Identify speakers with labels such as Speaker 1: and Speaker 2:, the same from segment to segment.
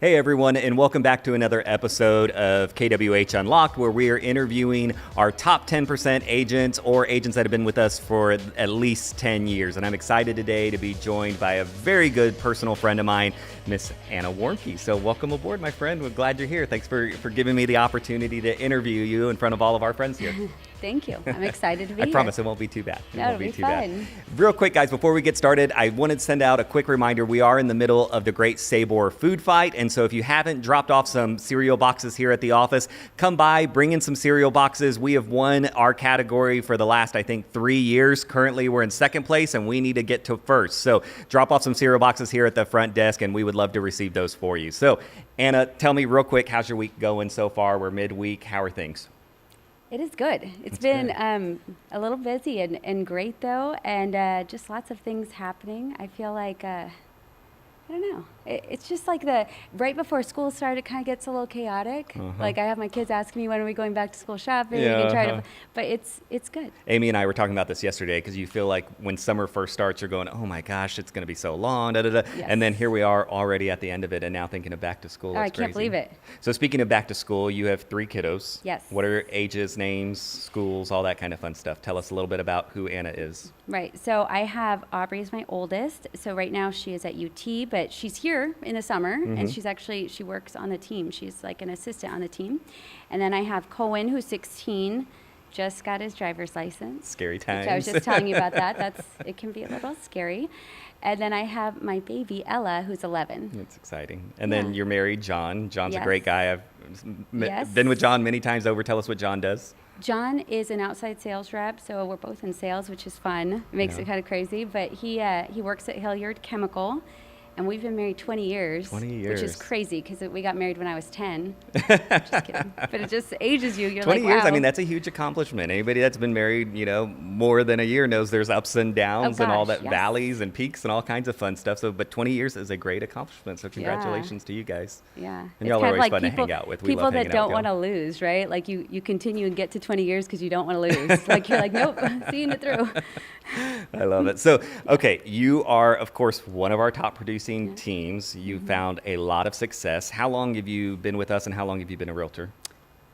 Speaker 1: Hey everyone, and welcome back to another episode of KWH Unlocked, where we are interviewing our top 10% agents or agents that have been with us for at least 10 years. And I'm excited today to be joined by a very good personal friend of mine, Miss Ana Warmke. So welcome aboard, my friend. We're glad you're here. Thanks for giving me the opportunity to interview you in front of all of our friends here.
Speaker 2: Thank you. I'm excited to be
Speaker 1: I
Speaker 2: here.
Speaker 1: promise it won't be too bad. It won't be too
Speaker 2: fun.
Speaker 1: bad. Real quick, guys, before we get started, I wanted to send out a quick reminder. We are in the middle of the Great Sabor Food Fight, and so if you haven't dropped off some cereal boxes here at the office, come by, bring in some cereal boxes. We have won our category for the last, I think, 3 years. Currently, we're in second place, and we need to get to first. So drop off some cereal boxes here at the front desk, and we would love to receive those for you. So, Ana, tell me real quick, how's your week going so far? We're midweek. How are things?
Speaker 2: It is good. It's been a little busy and great, though, and just lots of things happening. I feel like, I don't know. It's just like right before school started, it kind of gets a little chaotic. Like I have my kids asking me when are we going back to school shopping and but it's good.
Speaker 1: Amy and I were talking about this yesterday because you feel like when summer first starts, you're going, oh my gosh, it's going to be so long, Yes. And then here we are already at the end of it and now thinking of back to school.
Speaker 2: I can't believe it.
Speaker 1: So speaking of back to school, you have 3 kiddos.
Speaker 2: Yes.
Speaker 1: What are ages, names, schools, all that kind of fun stuff? Tell us a little bit about who Ana is.
Speaker 2: Right. So I have Aubrey as my oldest. So right now she is at UT, but she's here in the summer, and she works on the team. She's like an assistant on the team. And then I have Cohen, who's 16, just got his driver's license.
Speaker 1: Scary times.
Speaker 2: I was just telling you about that. It can be a little scary. And then I have my baby, Ella, who's 11.
Speaker 1: That's exciting. And then you're married, John. John's a
Speaker 2: Yes.
Speaker 1: great guy. I've been with John many times over. Tell us what John does.
Speaker 2: John is an outside sales rep, so we're both in sales, which is fun. It makes it kind of crazy. But he works at Hilliard Chemical. And we've been married 20 years.
Speaker 1: 20 years.
Speaker 2: Which is crazy because we got married when I was 10. Just kidding. But it just ages you. You're
Speaker 1: 20
Speaker 2: like,
Speaker 1: years,
Speaker 2: wow.
Speaker 1: I mean, that's a huge accomplishment. Anybody that's been married, more than a year knows there's ups and downs and all that, valleys and peaks and all kinds of fun stuff. So, but 20 years is a great accomplishment. So congratulations to you guys.
Speaker 2: Yeah.
Speaker 1: And y'all are always fun to hang out with. We
Speaker 2: people
Speaker 1: love
Speaker 2: that
Speaker 1: hanging out
Speaker 2: don't
Speaker 1: with
Speaker 2: want to lose, right? Like you continue and get to 20 years because you don't want to lose. Like you're like, nope, seeing it through.
Speaker 1: I love it. So, okay, you are, of course, one of our top producing teams. You found a lot of success. How long have you been with us and how long have you been a realtor?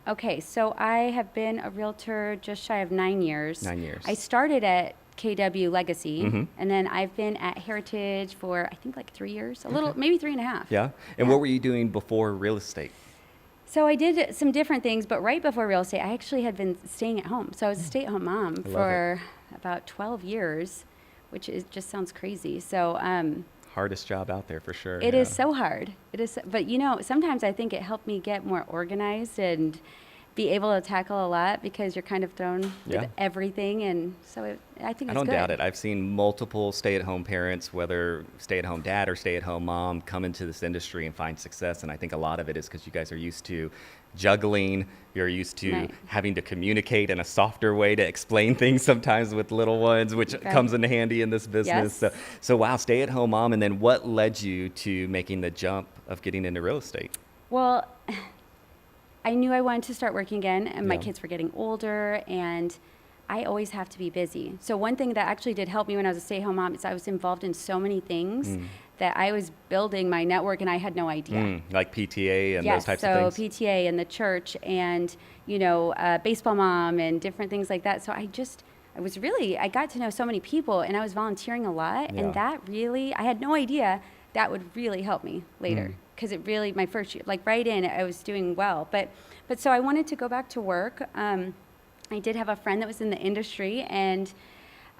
Speaker 2: Okay, so I have been a realtor just shy of 9 years.
Speaker 1: 9 years.
Speaker 2: I started at KW Legacy, and then I've been at Heritage for, I think, like 3 years, maybe 3.5.
Speaker 1: Yeah? And what were you doing before real estate?
Speaker 2: So I did some different things, but right before real estate, I actually had been staying at home. So I was a stay-at-home mom for about 12 years, which just sounds crazy. So
Speaker 1: hardest job out there for sure.
Speaker 2: It is so hard. It is, but sometimes I think it helped me get more organized and be able to tackle a lot because you're kind of thrown with everything, and so I think it's good.
Speaker 1: I don't doubt it. I've seen multiple stay-at-home parents, whether stay-at-home dad or stay-at-home mom, come into this industry and find success, and I think a lot of it is because you guys are used to juggling. You're used to having to communicate in a softer way to explain things sometimes with little ones, which comes in handy in this business.
Speaker 2: Yes.
Speaker 1: So wow, stay-at-home mom, and then what led you to making the jump of getting into real estate?
Speaker 2: Well, I knew I wanted to start working again, and my kids were getting older, and I always have to be busy. So one thing that actually did help me when I was a stay-at-home mom is I was involved in so many things that I was building my network, and I had no idea.
Speaker 1: Like PTA and those types of things?
Speaker 2: So PTA and the church and, baseball mom and different things like that. So I got to know so many people, and I was volunteering a lot, and that really, I had no idea that would really help me later. Because it really, my first year, like right in, I was doing well. But so I wanted to go back to work. I did have a friend that was in the industry, and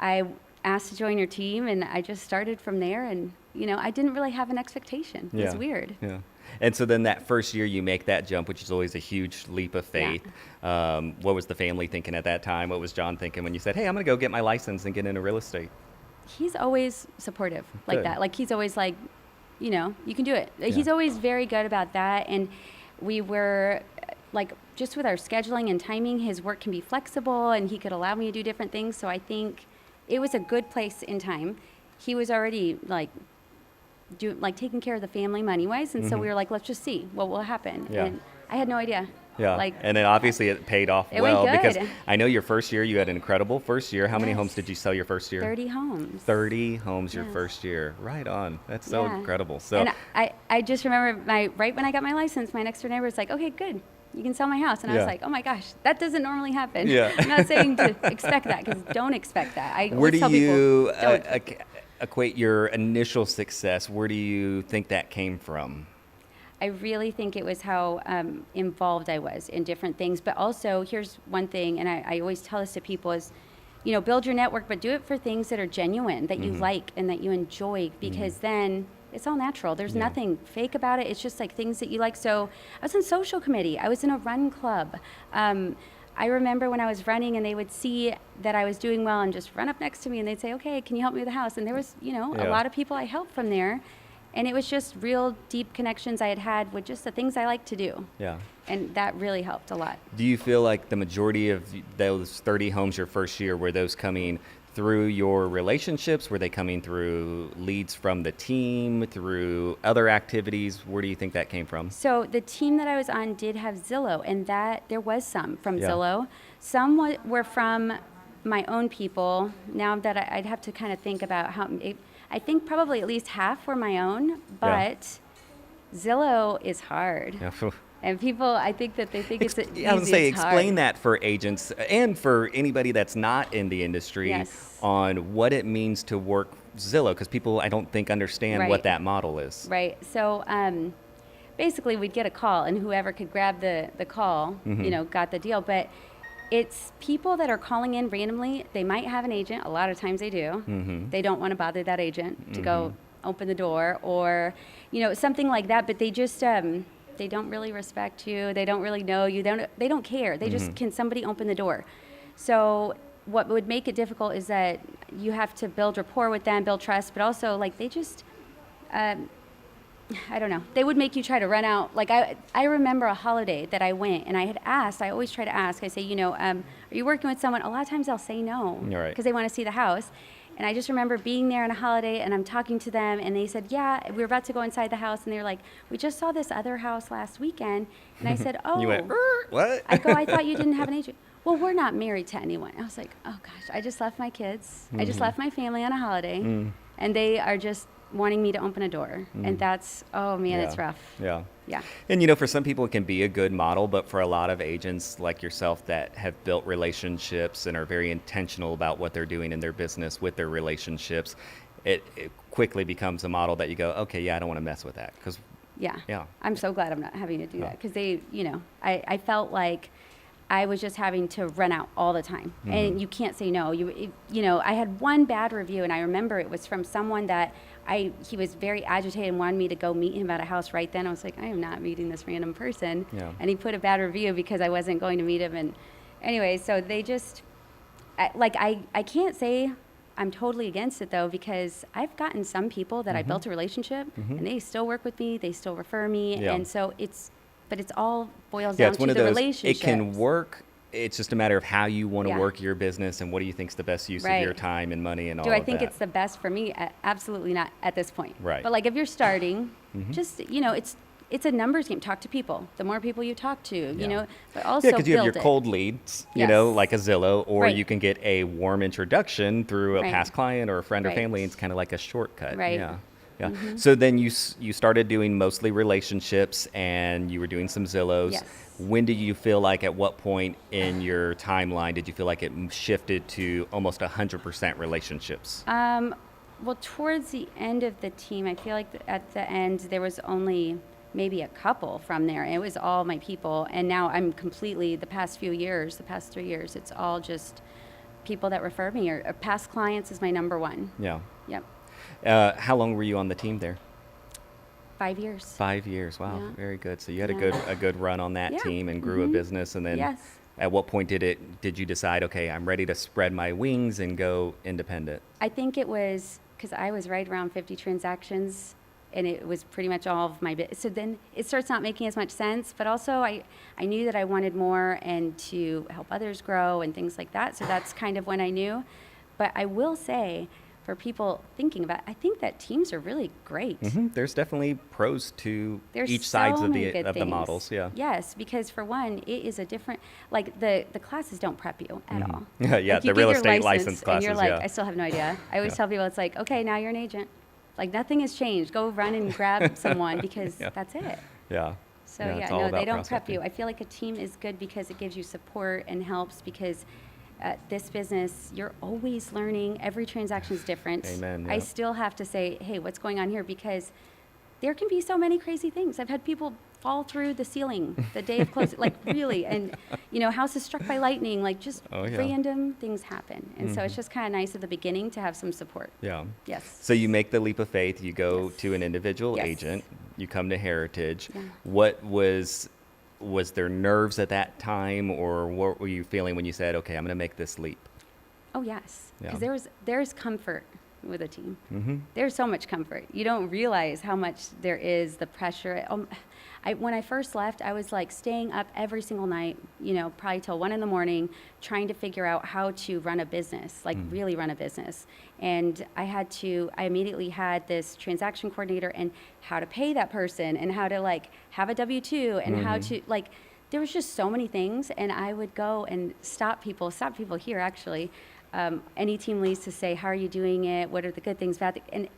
Speaker 2: I asked to join your team, and I just started from there. And, I didn't really have an expectation. It was weird.
Speaker 1: Yeah. And so then that first year you make that jump, which is always a huge leap of faith. What was the family thinking at that time? What was John thinking when you said, hey, I'm going to go get my license and get into real estate?
Speaker 2: He's always supportive like that. Like he's always like, you can do it. He's always very good about that. And we were like, just with our scheduling and timing, his work can be flexible and he could allow me to do different things. So I think it was a good place in time. He was already taking care of the family money wise. And so we were like, let's just see what will happen. Yeah. And I had no idea.
Speaker 1: Yeah.
Speaker 2: Like,
Speaker 1: and then obviously it paid off
Speaker 2: it
Speaker 1: well
Speaker 2: went good.
Speaker 1: because I know your first year you had an incredible first year. How many
Speaker 2: Yes.
Speaker 1: homes did you sell your first year?
Speaker 2: 30 homes.
Speaker 1: 30 homes your
Speaker 2: Yes.
Speaker 1: first year. Right on. That's so
Speaker 2: Yeah.
Speaker 1: incredible. So
Speaker 2: And I just remember right when I got my license, my next door neighbor was like, okay, good. You can sell my house. And I
Speaker 1: Yeah.
Speaker 2: was like, oh my gosh, that doesn't normally happen.
Speaker 1: Yeah.
Speaker 2: I'm not saying to expect that, because don't expect that. I
Speaker 1: where
Speaker 2: always
Speaker 1: do
Speaker 2: tell
Speaker 1: you
Speaker 2: people, don't.
Speaker 1: equate your initial success? Where do you think that came from?
Speaker 2: I really think it was how involved I was in different things. But also, here's one thing, and I always tell this to people is, build your network, but do it for things that are genuine, that you like and that you enjoy, because then it's all natural. There's nothing fake about it. It's just like things that you like. So I was in social committee. I was in a run club. I remember when I was running and they would see that I was doing well and just run up next to me and they'd say, okay, can you help me with the house? And there was, a lot of people I helped from there. And it was just real deep connections I had with just the things I like to do.
Speaker 1: Yeah.
Speaker 2: And that really helped a lot.
Speaker 1: Do you feel like the majority of those 30 homes your first year, were those coming through your relationships? Were they coming through leads from the team, through other activities? Where do you think that came from?
Speaker 2: So the team that I was on did have Zillow, and that there was some from
Speaker 1: Yeah.
Speaker 2: Zillow. Some were from my own people. Now that I'd have to kind of think about how, I think probably at least half were my own, but Zillow is hard.
Speaker 1: Yeah.
Speaker 2: And people, I think that they think it's easy.
Speaker 1: I would say
Speaker 2: it's
Speaker 1: explain
Speaker 2: hard.
Speaker 1: that for agents and for anybody that's not in the industry
Speaker 2: Yes.
Speaker 1: on what it means to work Zillow, because people I don't think understand what
Speaker 2: Right.
Speaker 1: that model is.
Speaker 2: Right. So basically, we'd get a call, and whoever could grab the call, got the deal. But it's people that are calling in randomly. They might have an agent. A lot of times they do. They don't want to bother that agent to go open the door or, something like that. But they just they don't really respect you. They don't really know you. They don't care. They just, can somebody open the door? So what would make it difficult is that you have to build rapport with them, build trust, but also like they just, I don't know. They would make you try to run out. Like I remember a holiday that I went and I had asked, I always try to ask, I say, are you working with someone? A lot of times they'll say no
Speaker 1: Right.
Speaker 2: because they want to see the house. And I just remember being there on a holiday and I'm talking to them and they said, yeah, we were about to go inside the house. And they were like, we just saw this other house last weekend. And I said, oh.
Speaker 1: You went, what?
Speaker 2: I go, I thought you didn't have an agent. Well, we're not married to anyone. I was like, oh gosh, I just left my kids. I just left my family on a holiday. And they are just wanting me to open a door. And that's, oh man, it's rough.
Speaker 1: Yeah.
Speaker 2: Yeah.
Speaker 1: And for some people it can be a good model, but for a lot of agents like yourself that have built relationships and are very intentional about what they're doing in their business with their relationships, it quickly becomes a model that you go, okay, yeah, I don't want to mess with that.
Speaker 2: Yeah. I'm so glad I'm not having to do that because they, I felt like I was just having to run out all the time, and you can't say no. I had one bad review, and I remember it was from someone that he was very agitated and wanted me to go meet him at a house right then. I was like, I am not meeting this random person.
Speaker 1: Yeah.
Speaker 2: And he put a bad review because I wasn't going to meet him. And anyway, so they just, I can't say I'm totally against it though, because I've gotten some people that I built a relationship and they still work with me, they still refer me.
Speaker 1: Yeah.
Speaker 2: And so but it's all boils
Speaker 1: Yeah,
Speaker 2: down
Speaker 1: it's one
Speaker 2: to
Speaker 1: of
Speaker 2: the
Speaker 1: those,
Speaker 2: relationship.
Speaker 1: it can work. It's just a matter of how you want to
Speaker 2: Yeah.
Speaker 1: work your business and what do you think is the best use of
Speaker 2: Right.
Speaker 1: your time and money and all
Speaker 2: Do
Speaker 1: of
Speaker 2: I
Speaker 1: that.
Speaker 2: think it's the best for me? Absolutely not at this point.
Speaker 1: Right.
Speaker 2: But like if you're starting, just, it's a numbers game. Talk to people. The more people you talk to, but also
Speaker 1: because you have your
Speaker 2: build it.
Speaker 1: cold leads,
Speaker 2: Yes.
Speaker 1: like a Zillow, or
Speaker 2: Right.
Speaker 1: you can get a warm introduction through a
Speaker 2: Right.
Speaker 1: past client or a friend or
Speaker 2: Right.
Speaker 1: family. It's kind of like a shortcut.
Speaker 2: Right.
Speaker 1: Yeah. Yeah. So then you started doing mostly relationships and you were doing some Zillows.
Speaker 2: Yes.
Speaker 1: When did you feel like, at what point in your timeline did you feel like it shifted to almost 100% relationships?
Speaker 2: Well, towards the end of the team, I feel like at the end there was only maybe a couple from there. And it was all my people. And now I'm completely, the past 3 years, it's all just people that refer me or past clients is my number one.
Speaker 1: Yeah.
Speaker 2: Yep.
Speaker 1: How long were you on the team there?
Speaker 2: 5 years.
Speaker 1: 5 years. Wow.
Speaker 2: Yeah.
Speaker 1: Very good. So you had
Speaker 2: Yeah.
Speaker 1: a good run on that
Speaker 2: Yeah.
Speaker 1: team and grew a business. And then
Speaker 2: Yes.
Speaker 1: at what point did you decide, okay, I'm ready to spread my wings and go independent?
Speaker 2: I think it was because I was right around 50 transactions and it was pretty much all of my business. So then it starts not making as much sense, but also I knew that I wanted more and to help others grow and things like that. So that's kind of when I knew. But I will say, for people thinking about, I think that teams are really great.
Speaker 1: There's definitely pros to
Speaker 2: There's
Speaker 1: each sides
Speaker 2: so
Speaker 1: of
Speaker 2: many
Speaker 1: the
Speaker 2: good things.
Speaker 1: models. Yeah.
Speaker 2: Yes, because for one, it is a different, like the classes don't prep you at all.
Speaker 1: Yeah,
Speaker 2: Like, you
Speaker 1: the
Speaker 2: get
Speaker 1: real
Speaker 2: your
Speaker 1: estate
Speaker 2: license
Speaker 1: license classes.
Speaker 2: and you're like,
Speaker 1: yeah.
Speaker 2: I still have no idea. I always
Speaker 1: Yeah.
Speaker 2: tell people, it's like, okay, now you're an agent. Like nothing has changed. Go run and grab someone because
Speaker 1: Yeah.
Speaker 2: that's it.
Speaker 1: Yeah.
Speaker 2: So
Speaker 1: Yeah, it's
Speaker 2: yeah,
Speaker 1: all
Speaker 2: no,
Speaker 1: about
Speaker 2: they don't prep
Speaker 1: prospecting.
Speaker 2: you. I feel like a team is good because it gives you support and helps because this business, you're always learning. Every transaction is different.
Speaker 1: Amen,
Speaker 2: I
Speaker 1: yeah.
Speaker 2: still have to say, hey, what's going on here? Because there can be so many crazy things. I've had people fall through the ceiling the day of closing, like really, and houses struck by lightning, like just
Speaker 1: Oh, yeah.
Speaker 2: random things happen. And so it's just kind of nice at the beginning to have some support.
Speaker 1: Yeah.
Speaker 2: Yes.
Speaker 1: So you make the leap of faith. You go
Speaker 2: Yes.
Speaker 1: to an individual
Speaker 2: Yes.
Speaker 1: agent. You come to Heritage.
Speaker 2: Yeah.
Speaker 1: What was there nerves at that time, or what were you feeling when you said, "Okay, I'm going to make this leap"?
Speaker 2: Oh yes, because
Speaker 1: Yeah.
Speaker 2: there's comfort with a team.
Speaker 1: Mm-hmm.
Speaker 2: There's so much comfort. You don't realize how much there is, the pressure. When I first left, I was like staying up every single night, probably till 1 a.m, trying to figure out how to run a business, like really run a business. And I immediately had this transaction coordinator and how to pay that person and how to like have a W-2 and how to like, there was just so many things. And I would go and stop people here actually. Any team leads to say, how are you doing it? What are the good things, bad things?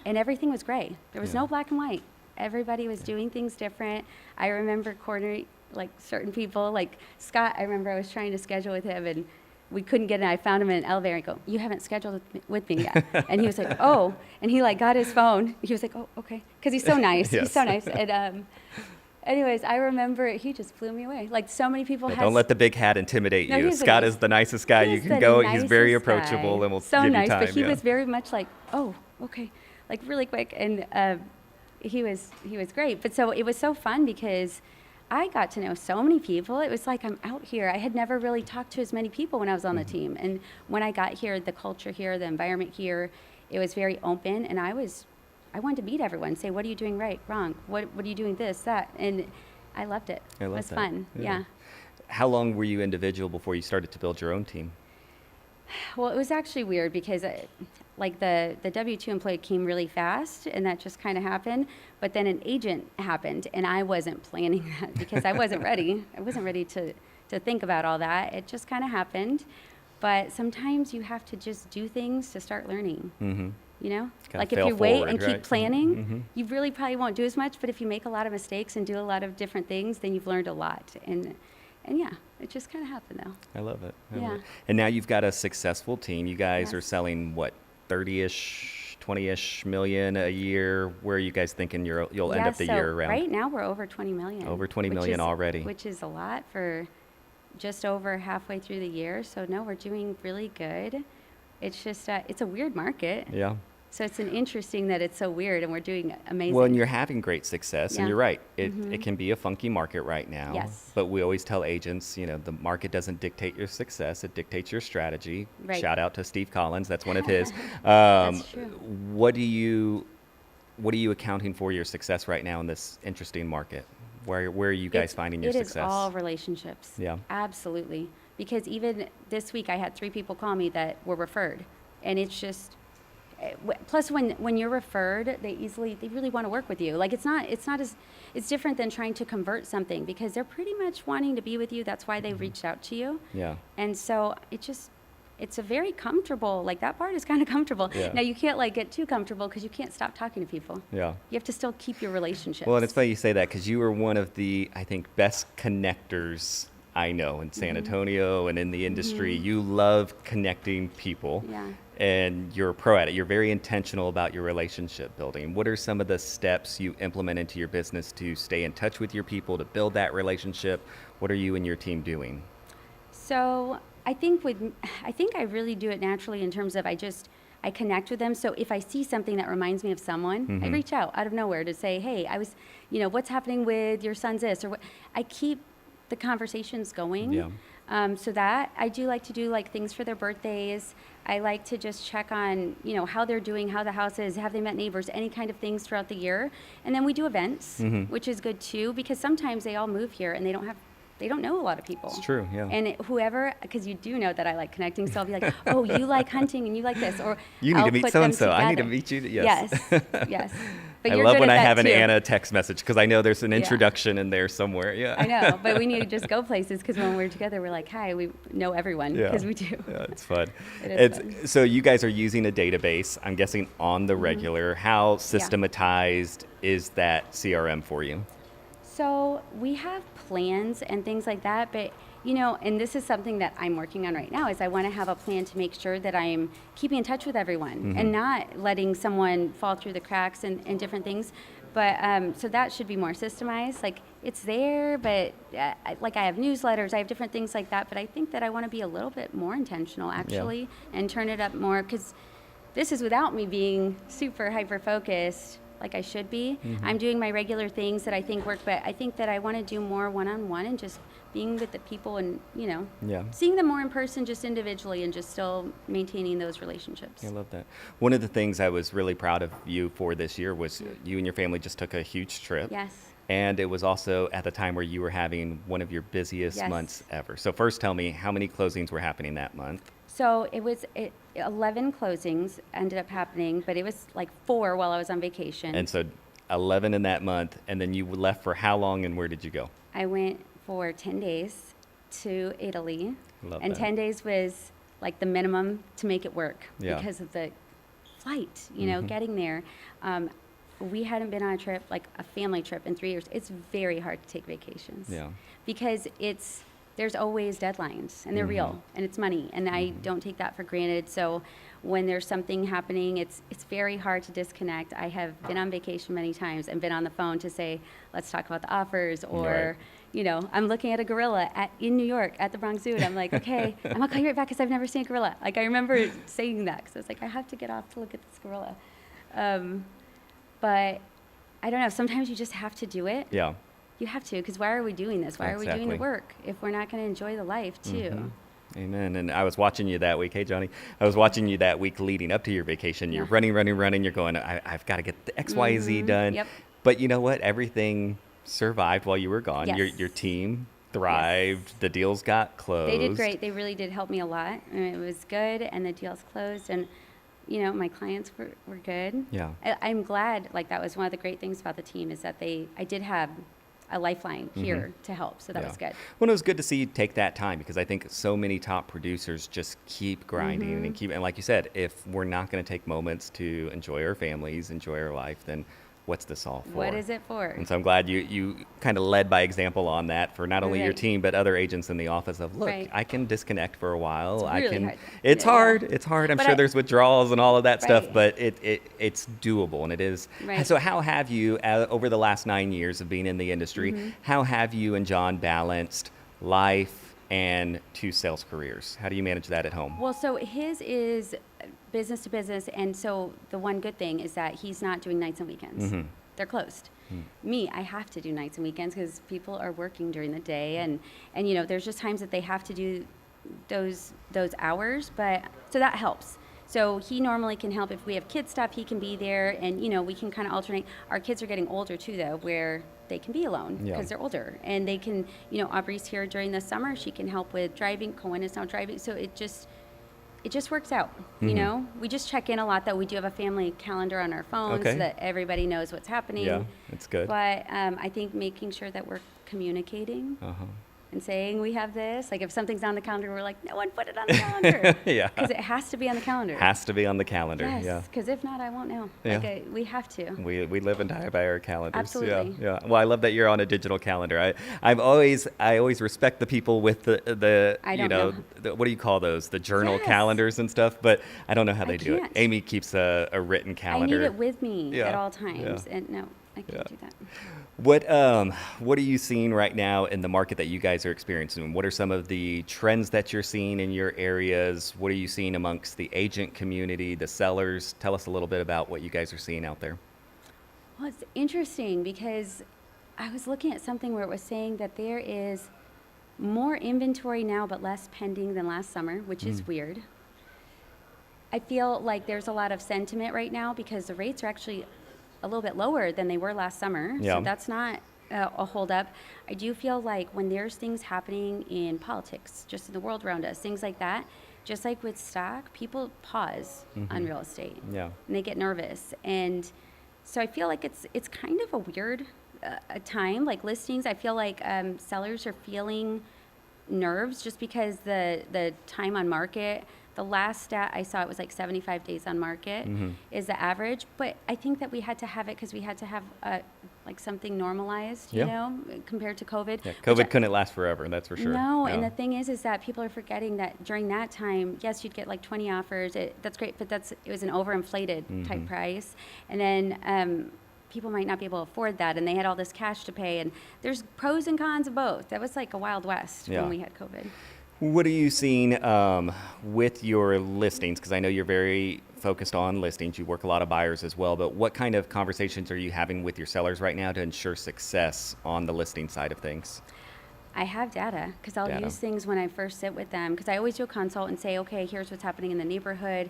Speaker 2: And everything was gray. There was
Speaker 1: Yeah.
Speaker 2: no black and white. Everybody was doing things different. I remember cornering like certain people, like Scott. I remember I was trying to schedule with him and we couldn't get in. I found him in an elevator. I go, you haven't scheduled with me yet. And he was like, oh. And he like got his phone. He was like, oh, okay. Because he's so nice.
Speaker 1: Yes.
Speaker 2: He's so nice. And anyways, I remember he just blew me away. Like so many people
Speaker 1: Don't let the big hat intimidate
Speaker 2: No,
Speaker 1: you.
Speaker 2: he's the
Speaker 1: Scott
Speaker 2: nice-
Speaker 1: is the nicest guy.
Speaker 2: He
Speaker 1: You
Speaker 2: is
Speaker 1: can
Speaker 2: the
Speaker 1: go. He's very
Speaker 2: nicest
Speaker 1: approachable
Speaker 2: guy.
Speaker 1: and will
Speaker 2: so
Speaker 1: give
Speaker 2: nice,
Speaker 1: you time.
Speaker 2: but he
Speaker 1: yeah.
Speaker 2: was very much like, oh, okay, like really quick, and he was great. But so it was so fun because I got to know so many people. It was like I'm out here. I had never really talked to as many people when I was on the team, and when I got here, the culture here, the environment here, it was very open, and I wanted to meet everyone, say, what are you doing right, wrong, what are you doing, this, that, and I loved it.
Speaker 1: I love
Speaker 2: it was
Speaker 1: that.
Speaker 2: fun. Yeah.
Speaker 1: How long were you individual before you started to build your own team?
Speaker 2: Well, it was actually weird because like the W-2 employee came really fast and that just kind of happened. But then an agent happened and I wasn't planning that because I wasn't ready. I wasn't ready to think about all that. It just kind of happened. But sometimes you have to just do things to start learning.
Speaker 1: Mm-hmm.
Speaker 2: Like if you wait
Speaker 1: forward,
Speaker 2: and
Speaker 1: right?
Speaker 2: keep planning,
Speaker 1: Mm-hmm.
Speaker 2: you really probably won't do as much. But if you make a lot of mistakes and do a lot of different things, then you've learned a lot. And yeah, it just kind of happened though.
Speaker 1: I love it. I love
Speaker 2: Yeah.
Speaker 1: it. And now you've got a successful team. You guys
Speaker 2: Yes.
Speaker 1: are selling what, 30-ish, 20-ish million a year. Where are you guys thinking you'll end up the
Speaker 2: so
Speaker 1: year around?
Speaker 2: Right now we're over 20 million.
Speaker 1: Over 20
Speaker 2: which
Speaker 1: million
Speaker 2: is-
Speaker 1: already.
Speaker 2: Which is a lot for just over halfway through the year. So no, we're doing really good. It's just, it's a weird market.
Speaker 1: Yeah.
Speaker 2: So it's an interesting that it's so weird and we're doing amazing.
Speaker 1: Well, and you're having great success, and
Speaker 2: Yeah.
Speaker 1: you're right. It can be a funky market right now.
Speaker 2: Yes.
Speaker 1: But we always tell agents, the market doesn't dictate your success; it dictates your strategy.
Speaker 2: Right.
Speaker 1: Shout out to Steve Collins. That's one of his.
Speaker 2: That's true.
Speaker 1: What are you accounting for your success right now in this interesting market? Where are you guys finding your success?
Speaker 2: It is all relationships.
Speaker 1: Yeah.
Speaker 2: Absolutely. Because even this week I had 3 people call me that were referred. And it's just, plus when you're referred, they really want to work with you. Like it's different than trying to convert something because they're pretty much wanting to be with you. That's why they reached out to you.
Speaker 1: Yeah.
Speaker 2: And so it's a very comfortable, like that part is kind of comfortable.
Speaker 1: Yeah.
Speaker 2: Now you can't like get too comfortable because you can't stop talking to people.
Speaker 1: Yeah.
Speaker 2: You have to still keep your relationships.
Speaker 1: Well, and it's funny you say that because you were one of the, I think, best connectors I know in
Speaker 2: Mm-hmm.
Speaker 1: San Antonio and in the industry. You love connecting people.
Speaker 2: Yeah.
Speaker 1: And you're a pro at it. You're very intentional about your relationship building. What are some of the steps you implement into your business to stay in touch with your people, to build that relationship? What are you and your team doing?
Speaker 2: So I think I really do it naturally in terms of I connect with them. So if I see something that reminds me of someone, I reach out of nowhere to say, hey, I was, what's happening with your son's this or what. I keep the conversations going.
Speaker 1: Yeah.
Speaker 2: So that I do like to do like things for their birthdays. I like to just check on, how they're doing, how the house is, have they met neighbors, any kind of things throughout the year. And then we do events, which is good too, because sometimes they all move here and they don't have they don't know a lot of people.
Speaker 1: It's true, yeah.
Speaker 2: And whoever, because you do know that I like connecting, so I'll be like, oh, you like hunting and you like this, or
Speaker 1: you need
Speaker 2: I'll
Speaker 1: to meet
Speaker 2: put
Speaker 1: so
Speaker 2: them
Speaker 1: and so. I need to
Speaker 2: together.
Speaker 1: meet you. Yes.
Speaker 2: Yes. But
Speaker 1: I
Speaker 2: you're
Speaker 1: love
Speaker 2: good
Speaker 1: when
Speaker 2: at
Speaker 1: I
Speaker 2: that
Speaker 1: have an
Speaker 2: too.
Speaker 1: Anna text message because I know there's an introduction in there somewhere. Yeah.
Speaker 2: I know, but we need to just go places because when we're together, we're like, hi, we know everyone because we do.
Speaker 1: Yeah, it's fun.
Speaker 2: It is fun.
Speaker 1: So you guys are using a database, I'm guessing, on the regular. How systematized is that CRM for you?
Speaker 2: So we have plans and things like that, but and this is something that I'm working on right now, is I want to have a plan to make sure that I'm keeping in touch with everyone and not letting someone fall through the cracks and different things. But so that should be more systemized. Like it's there, but like I have newsletters, I have different things like that. But I think that I want to be a little bit more intentional actually and turn it up more, because this is without me being super hyper focused like I should be. I'm doing my regular things that I think work, but I think that I want to do more one-on-one and just being with the people and, seeing them more in person, just individually, and just still maintaining those relationships.
Speaker 1: I love that. One of the things I was really proud of you for this year was you and your family just took a huge trip.
Speaker 2: Yes.
Speaker 1: And it was also at the time where you were having one of your busiest months ever. So first tell me, how many closings were happening that month?
Speaker 2: So it was 11 closings ended up happening, but it was like 4 while I was on vacation.
Speaker 1: And so 11 in that month, and then you left for how long, and where did you go?
Speaker 2: I went for 10 days to Italy.
Speaker 1: Love
Speaker 2: and
Speaker 1: that.
Speaker 2: 10 days was like the minimum to make it work because of the flight, getting there. We hadn't been on a trip, like a family trip, in 3 years. It's very hard to take vacations because there's always deadlines, and they're real, and it's money, and I don't take that for granted. So when there's something happening, it's very hard to disconnect. I have been on vacation many times and been on the phone to say, let's talk about the offers, or I'm looking at a gorilla in New York at the Bronx Zoo, and I'm like, okay, I'm gonna call you right back because I've never seen a gorilla. Like I remember saying that because I was like, I have to get off to look at this gorilla. But I don't know. Sometimes you just have to do it.
Speaker 1: Yeah.
Speaker 2: You have to, because why are we doing this? Why are we doing the work if we're not going to enjoy the life too?
Speaker 1: Amen. And I was watching you that week. Hey, Johnny. I was watching you that week leading up to your vacation. You're running. You're going, I've got to get the X, Y, Z done.
Speaker 2: Yep.
Speaker 1: But you know what? Everything survived while you were gone.
Speaker 2: Yes.
Speaker 1: Your team thrived. Yes. The deals got closed.
Speaker 2: They did great. They really did help me a lot. I mean, it was good, and the deals closed, and my clients were good.
Speaker 1: Yeah.
Speaker 2: I'm glad. Like that was one of the great things about the team, is that I did have a lifeline here to help. So that was good.
Speaker 1: Well, it was good to see you take that time, because I think so many top producers just keep grinding and like you said, if we're not going to take moments to enjoy our families, enjoy our life, then what's this all for?
Speaker 2: What is it for?
Speaker 1: And so I'm glad you kind of led by example on that for not only your team, but other agents in the office of, look, I can disconnect for a while.
Speaker 2: It's hard.
Speaker 1: It's hard. I'm sure there's withdrawals and all of that stuff, but it's doable, and it is.
Speaker 2: Right.
Speaker 1: So how have you, over the last 9 years of being in the industry, how have you and John balanced life and 2 sales careers? How do you manage that at home?
Speaker 2: Well, so his is business to business, and so the one good thing is that he's not doing nights and weekends. They're closed. Me, I have to do nights and weekends because people are working during the day, and there's just times that they have to do those hours, but so that helps. So he normally can help if we have kid stuff. He can be there, and we can kind of alternate. Our kids are getting older too, though, where they can be alone because they're older, and they can. Aubrey's here during the summer. She can help with driving. Cohen is now driving, so it just works out. We just check in a lot, though. We do have a family calendar on our phones so that everybody knows what's happening.
Speaker 1: Yeah, that's good.
Speaker 2: But I think making sure that we're communicating. And saying we have this, like if something's on the calendar, we're like, no one put it on the calendar. Because it has to be on the calendar.
Speaker 1: Has to be on the calendar.
Speaker 2: Yes, because if not, I won't know.
Speaker 1: Yeah.
Speaker 2: We have to.
Speaker 1: We live and die by our calendars.
Speaker 2: Absolutely.
Speaker 1: Yeah. Well, I love that you're on a digital calendar. I always respect the people with the what do you call those? The journal calendars and stuff. But I don't know how they do it. Amy keeps a written calendar.
Speaker 2: I need it with me at all times, and no, I can't do that.
Speaker 1: What are you seeing right now in the market that you guys are experiencing? What are some of the trends that you're seeing in your areas? What are you seeing amongst the agent community, the sellers? Tell us a little bit about what you guys are seeing out there.
Speaker 2: Well, it's interesting because I was looking at something where it was saying that there is more inventory now but less pending than last summer, which is weird. I feel like there's a lot of sentiment right now because the rates are actually a little bit lower than they were last summer. So that's not a hold up. I do feel like when there's things happening in politics, just in the world around us, things like that, just like with stock, people pause on real estate.
Speaker 1: Yeah.
Speaker 2: And they get nervous. And so I feel like it's kind of a weird a time. Like listings, I feel like sellers are feeling nerves just because the time on market, the last stat I saw, it was like 75 days on market is the average. But I think that we had to have it because we had to have like something normalized, you know, compared to COVID.
Speaker 1: Yeah, COVID couldn't last forever, that's for sure.
Speaker 2: No, and the thing is that people are forgetting that during that time, yes, you'd get like 20 offers. That's great, but it was an overinflated type price. And then people might not be able to afford that, and they had all this cash to pay. And there's pros and cons of both. That was like a Wild West when we had COVID.
Speaker 1: What are you seeing with your listings? Because I know you're very focused on listings. You work a lot of buyers as well. But what kind of conversations are you having with your sellers right now to ensure success on the listing side of things?
Speaker 2: I have data because I'll use things when I first sit with them, because I always do a consult and say, okay, here's what's happening in the neighborhood.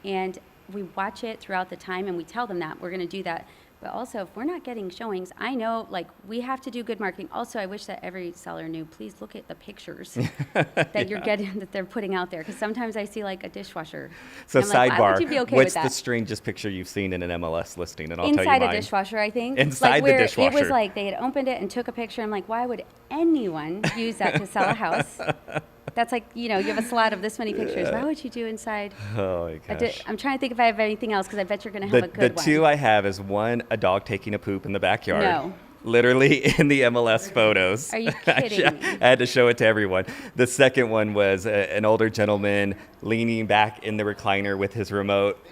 Speaker 2: And we watch it throughout the time and we tell them that we're going to do that. But also, if we're not getting showings, I know, like, we have to do good marketing. Also, I wish that every seller knew, please look at the pictures that you're getting, that they're putting out there. Because sometimes I see, like, a dishwasher.
Speaker 1: So,
Speaker 2: I'm
Speaker 1: sidebar,
Speaker 2: like, why would you be okay
Speaker 1: what's
Speaker 2: with that?
Speaker 1: the strangest picture you've seen in an MLS listing? And I'll tell you
Speaker 2: Inside
Speaker 1: mine.
Speaker 2: a dishwasher, I think.
Speaker 1: Inside
Speaker 2: like,
Speaker 1: the dishwasher.
Speaker 2: It was like they had opened it and took a picture. I'm like, why would anyone use that to sell a house? That's like, you know, you have a slot of this many pictures. Why would you do inside?
Speaker 1: Oh, my gosh.
Speaker 2: I'm trying to think if I have anything else, because I bet you're going to have a good one.
Speaker 1: The two I have is one, a dog taking a poop in the backyard.
Speaker 2: No.
Speaker 1: Literally in the MLS photos.
Speaker 2: Are you kidding me?
Speaker 1: I had to show it to everyone. The second one was an older gentleman leaning back in the recliner with his remote.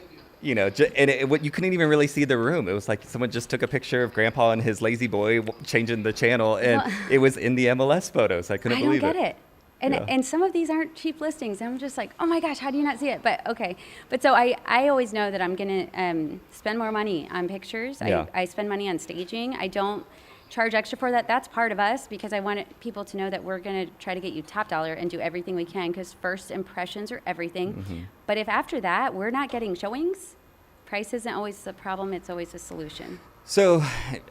Speaker 1: You know, and you couldn't even really see the room. It was like someone just took a picture of Grandpa and his lazy boy changing the channel, and it was in the MLS photos. I couldn't believe it.
Speaker 2: I don't get it. And some of these aren't cheap listings. I'm just like, oh my gosh, how do you not see it? But okay. But so I always know that I'm going to spend more money on pictures.
Speaker 1: Yeah.
Speaker 2: I spend money on staging. I don't charge extra for that. That's part of us, because I want people to know that we're going to try to get you top dollar and do everything we can, because first impressions are everything. But if after that we're not getting showings, price isn't always the problem. It's always a solution.
Speaker 1: So,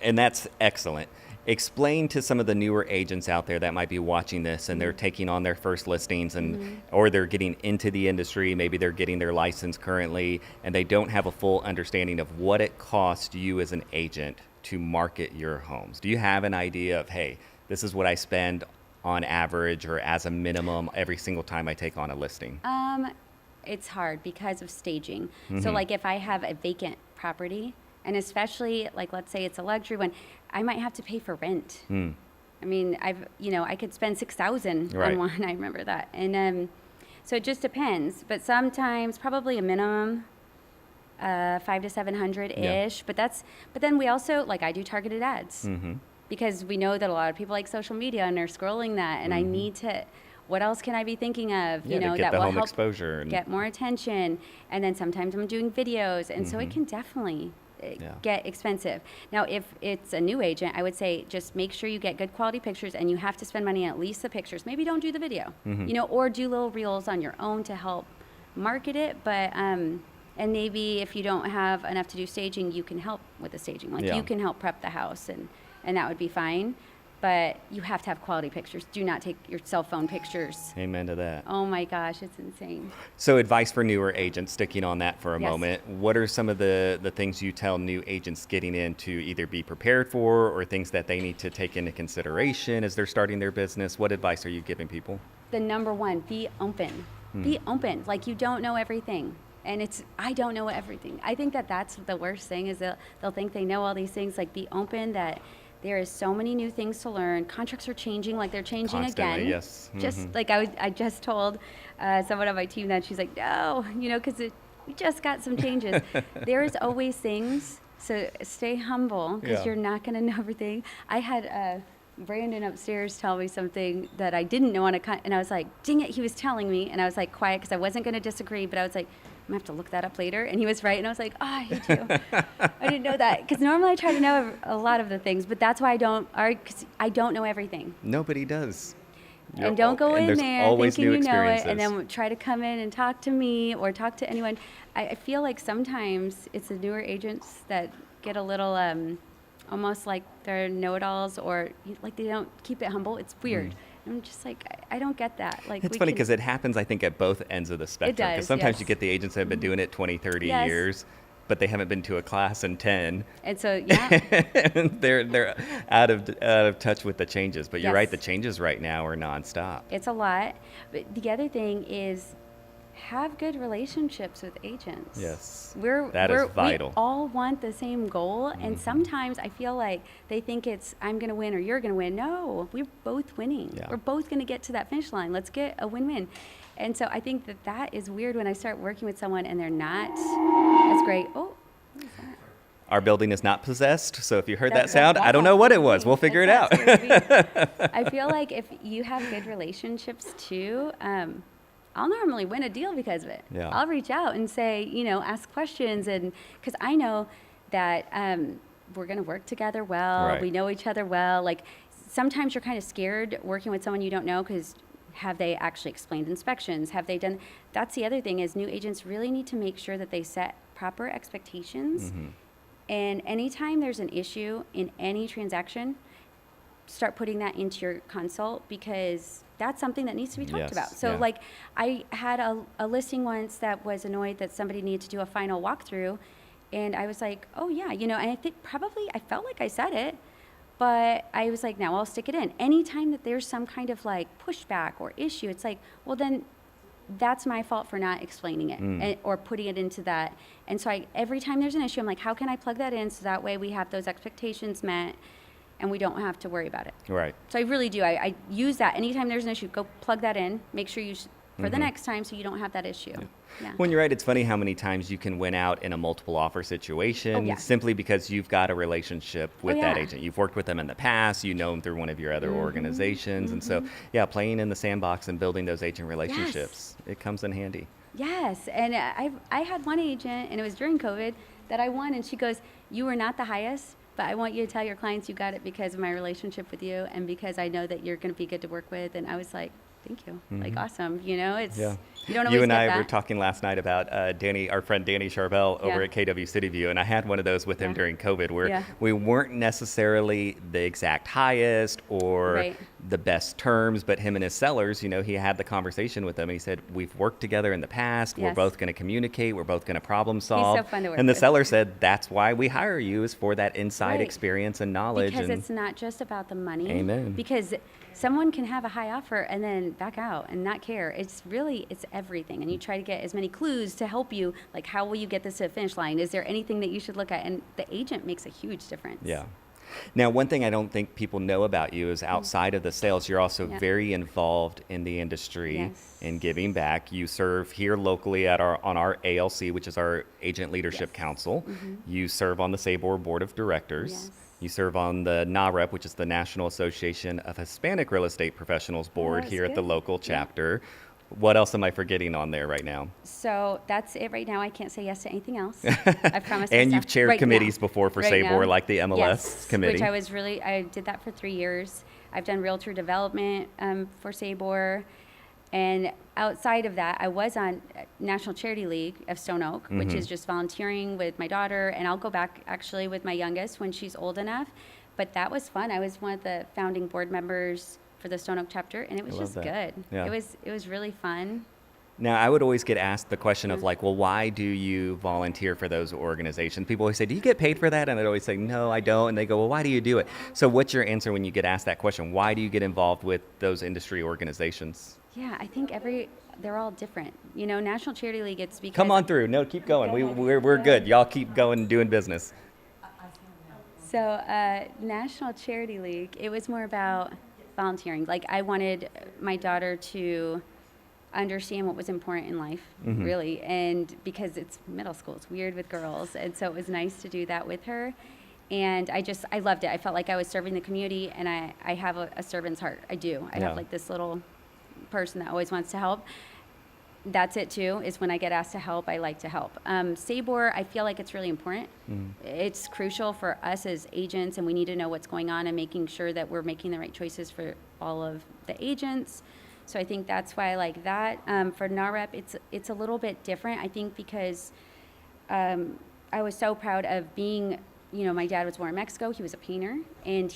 Speaker 1: and that's excellent. Explain to some of the newer agents out there that might be watching this and they're taking on their first listings and or they're getting into the industry, maybe they're getting their license currently, and they don't have a full understanding of what it costs you as an agent to market your homes. Do you have an idea of, hey, this is what I spend on average or as a minimum every single time I take on a listing?
Speaker 2: It's hard because of staging. So like if I have a vacant property, and especially like, let's say it's a luxury one, I might have to pay for rent. I mean, I could spend $6,000 on one. I remember that. And so it just depends. But sometimes probably a minimum, 500 to 700 ish. But then we also, like, I do targeted ads because we know that a lot of people like social media and they're scrolling that. And I need to, what else can I be thinking of?
Speaker 1: Yeah, to get
Speaker 2: that
Speaker 1: the
Speaker 2: will
Speaker 1: home
Speaker 2: help
Speaker 1: exposure and
Speaker 2: get more attention. And then sometimes I'm doing videos. And so it can definitely get expensive. Now, if it's a new agent, I would say just make sure you get good quality pictures, and you have to spend money on at least the pictures. Maybe don't do the video, or do little reels on your own to help market it. But and maybe if you don't have enough to do staging, you can help with the staging. Like you can help prep the house, and that would be fine. But you have to have quality pictures. Do not take your cell phone pictures.
Speaker 1: Amen to that.
Speaker 2: Oh my gosh, it's insane.
Speaker 1: So advice for newer agents, sticking on that for a
Speaker 2: Yes.
Speaker 1: moment. What are some of the things you tell new agents getting in to either be prepared for or things that they need to take into consideration as they're starting their business? What advice are you giving people?
Speaker 2: The number one, be open. Be open. Like, you don't know everything. And I don't know everything. I think that's the worst thing, is they'll think they know all these things. Like, be open that there is so many new things to learn. Contracts are changing, like they're changing
Speaker 1: Constantly,
Speaker 2: again.
Speaker 1: yes.
Speaker 2: Just like I just told someone on my team that, she's like, no, because we just got some changes. There is always things, so stay humble, because you're not going to know everything. I had Brandon upstairs tell me something that I didn't know and I was like, dang it, he was telling me, and I was like quiet because I wasn't going to disagree, but I was like, I'm going to have to look that up later. And he was right. And I was like, I hate you. I didn't know that. Because normally I try to know a lot of the things, but that's why because I don't know everything.
Speaker 1: Nobody does.
Speaker 2: And don't go in there thinking you know it, and
Speaker 1: then
Speaker 2: then try to come in and talk to me or talk to anyone. I feel like sometimes it's the newer agents that get a little almost like they're know-it-alls, or like they don't keep it humble. It's weird. I'm just like, I don't get that. Like,
Speaker 1: It's funny because it happens, I think, at both ends of the spectrum.
Speaker 2: does,
Speaker 1: Because sometimes
Speaker 2: yes.
Speaker 1: you get the agents that have been doing it 20, 30
Speaker 2: Yes.
Speaker 1: years, but they haven't been to a class in 10.
Speaker 2: And so, yeah.
Speaker 1: And they're out of touch with the changes. But you're right,
Speaker 2: Yes.
Speaker 1: the changes right now are nonstop.
Speaker 2: It's a lot. But the other thing is, have good relationships with agents.
Speaker 1: Yes. That is vital.
Speaker 2: We all want the same goal, and sometimes I feel like they think it's I'm going to win or you're going to win. No, we're both winning.
Speaker 1: Yeah.
Speaker 2: We're both going to get to that finish line. Let's get a win-win. And so I think that is weird when I start working with someone and they're not as great. Oh, what is that?
Speaker 1: Our building is not possessed, so if you heard that
Speaker 2: That's
Speaker 1: sound, I don't know what it was. We'll figure it out.
Speaker 2: I feel like if you have good relationships too, I'll normally win a deal because of it.
Speaker 1: Yeah.
Speaker 2: I'll reach out and say, ask questions, and because I know that we're going to work together well.
Speaker 1: Right.
Speaker 2: We know each other well. Like sometimes you're kind of scared working with someone you don't know because have they actually explained inspections? Have they done? That's the other thing is new agents really need to make sure that they set proper expectations. And anytime there's an issue in any transaction, start putting that into your consult because that's something that needs to be talked
Speaker 1: Yes,
Speaker 2: about. So
Speaker 1: yeah.
Speaker 2: like I had a listing once that was annoyed that somebody needed to do a final walkthrough, and I was like, oh yeah, and I think probably I felt like I said it, but I was like, now I'll stick it in. Anytime that there's some kind of like pushback or issue, it's like, well then that's my fault for not explaining it or putting it into that. And so every time there's an issue, I'm like, how can I plug that in so that way we have those expectations met and we don't have to worry about it.
Speaker 1: Right.
Speaker 2: So I really do. I use that. Anytime there's an issue, go plug that in. Make sure you, for the next time so you don't have that issue. Yeah.
Speaker 1: When you're right, it's funny how many times you can win out in a multiple offer situation
Speaker 2: Oh, yeah.
Speaker 1: simply because you've got a relationship with that
Speaker 2: yeah.
Speaker 1: agent. You've worked with them in the past, you know them through one of your other organizations. And so, yeah, playing in the sandbox and building those agent relationships, it comes in handy.
Speaker 2: Yes. And I had one agent, and it was during COVID, that I won, and she goes, you were not the highest, but I want you to tell your clients you got it because of my relationship with you and because I know that you're going to be good to work with. And I was like, thank you. Like, awesome. It's, you don't always
Speaker 1: You and
Speaker 2: get
Speaker 1: I
Speaker 2: that.
Speaker 1: were talking last night about Danny, our friend Danny Charbel over
Speaker 2: Yeah.
Speaker 1: at KW City View, and I had one of those with him
Speaker 2: Yeah.
Speaker 1: during COVID where
Speaker 2: Yeah.
Speaker 1: we weren't necessarily the exact highest or
Speaker 2: Right.
Speaker 1: the best terms, but him and his sellers, he had the conversation with them, and he said, we've worked together in the past, we're
Speaker 2: Yes.
Speaker 1: both going to communicate, we're both going to problem solve.
Speaker 2: fun to work
Speaker 1: and the
Speaker 2: with.
Speaker 1: seller said, that's why we hire you, is for that inside
Speaker 2: Right.
Speaker 1: experience and knowledge.
Speaker 2: Because
Speaker 1: and
Speaker 2: it's not just about the money.
Speaker 1: Amen.
Speaker 2: Because someone can have a high offer and then back out and not care. It's everything. And you try to get as many clues to help you, like how will you get this to the finish line? Is there anything that you should look at? And the agent makes a huge difference.
Speaker 1: Yeah. Now, one thing I don't think people know about you is outside of the sales, you're also
Speaker 2: Yeah.
Speaker 1: very involved in the industry
Speaker 2: Yes.
Speaker 1: and giving back. You serve here locally on our ALC, which is our Agent Leadership
Speaker 2: Yes.
Speaker 1: Council. You serve on the SABOR Board of Directors.
Speaker 2: Yes.
Speaker 1: You serve on the NAREP, which is the National Association of Hispanic Real Estate Professionals Board
Speaker 2: that's
Speaker 1: here at the
Speaker 2: good.
Speaker 1: local chapter. What else am I forgetting on there right now?
Speaker 2: So that's it right now. I can't say yes to anything else. I promise.
Speaker 1: And
Speaker 2: myself.
Speaker 1: you've chaired
Speaker 2: Right
Speaker 1: committees
Speaker 2: now.
Speaker 1: before for
Speaker 2: Right
Speaker 1: SABOR,
Speaker 2: now.
Speaker 1: like the MLS
Speaker 2: Yes,
Speaker 1: committee.
Speaker 2: which I did that for 3 years. I've done realtor development for SABOR. And outside of that, I was on National Charity League of Stone Oak, which is just volunteering with my daughter. And I'll go back actually with my youngest when she's old enough. But that was fun. I was one of the founding board members for the Stone Oak chapter, and it was
Speaker 1: I love
Speaker 2: just
Speaker 1: that.
Speaker 2: good.
Speaker 1: Yeah.
Speaker 2: It was really fun.
Speaker 1: Now, I would always get asked the question of like, well, why do you volunteer for those organizations? People always say, do you get paid for that? And I'd always say, no, I don't. And they go, well, why do you do it? So what's your answer when you get asked that question? Why do you get involved with those industry organizations?
Speaker 2: Yeah, I think they're all different. National Charity League, it's because...
Speaker 1: Come on through. No, keep going. We're good. Y'all keep going and doing business.
Speaker 2: So National Charity League, it was more about volunteering. Like I wanted my daughter to understand what was important in life, really. And because it's middle school, it's weird with girls. And so it was nice to do that with her. And I loved it. I felt like I was serving the community, and I have a servant's heart. I do. I
Speaker 1: Yeah.
Speaker 2: have like this little person that always wants to help. That's it too, is when I get asked to help, I like to help. SABOR, I feel like it's really important. It's crucial for us as agents, and we need to know what's going on and making sure that we're making the right choices for all of the agents. So I think that's why I like that. For NAREP, it's a little bit different, I think, because I was so proud of being my dad was born in Mexico. He was a painter, and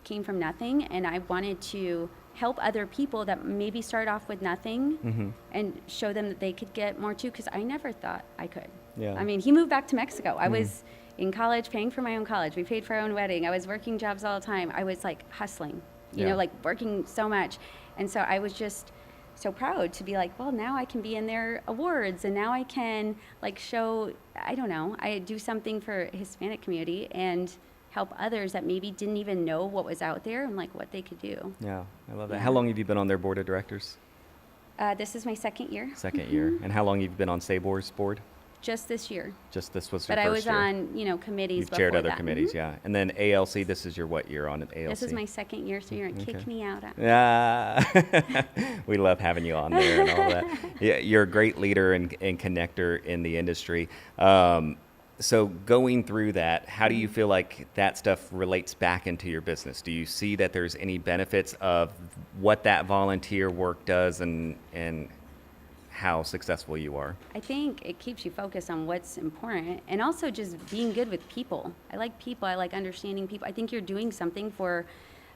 Speaker 2: came from nothing. And I wanted to help other people that maybe start off with nothing and show them that they could get more too, because I never thought I could.
Speaker 1: Yeah.
Speaker 2: I mean, he moved back to Mexico. I was in college, paying for my own college. We paid for our own wedding. I was working jobs all the time. I was like hustling, you know, like working so much. And so I was just so proud to be like, well, now I can be in their awards, and now I can like show, I don't know, I do something for Hispanic community and help others that maybe didn't even know what was out there and like what they could do.
Speaker 1: Yeah, I love that. How long have you been on their board of directors?
Speaker 2: This is my second year.
Speaker 1: Second year. And how long have you been on Sabor's board?
Speaker 2: Just this year.
Speaker 1: Just this was your
Speaker 2: But
Speaker 1: first
Speaker 2: I was
Speaker 1: year.
Speaker 2: on, committees
Speaker 1: You've
Speaker 2: before
Speaker 1: chaired other
Speaker 2: that.
Speaker 1: committees, yeah. And then ALC, this is your what year on ALC?
Speaker 2: This is my second year, so you're kick me out.
Speaker 1: Yeah, we love having you on there and all that. Yeah, you're a great leader and connector in the industry. So going through that, how do you feel like that stuff relates back into your business? Do you see that there's any benefits of what that volunteer work does and how successful you are?
Speaker 2: I think it keeps you focused on what's important, and also just being good with people. I like people. I like understanding people. I think you're doing something for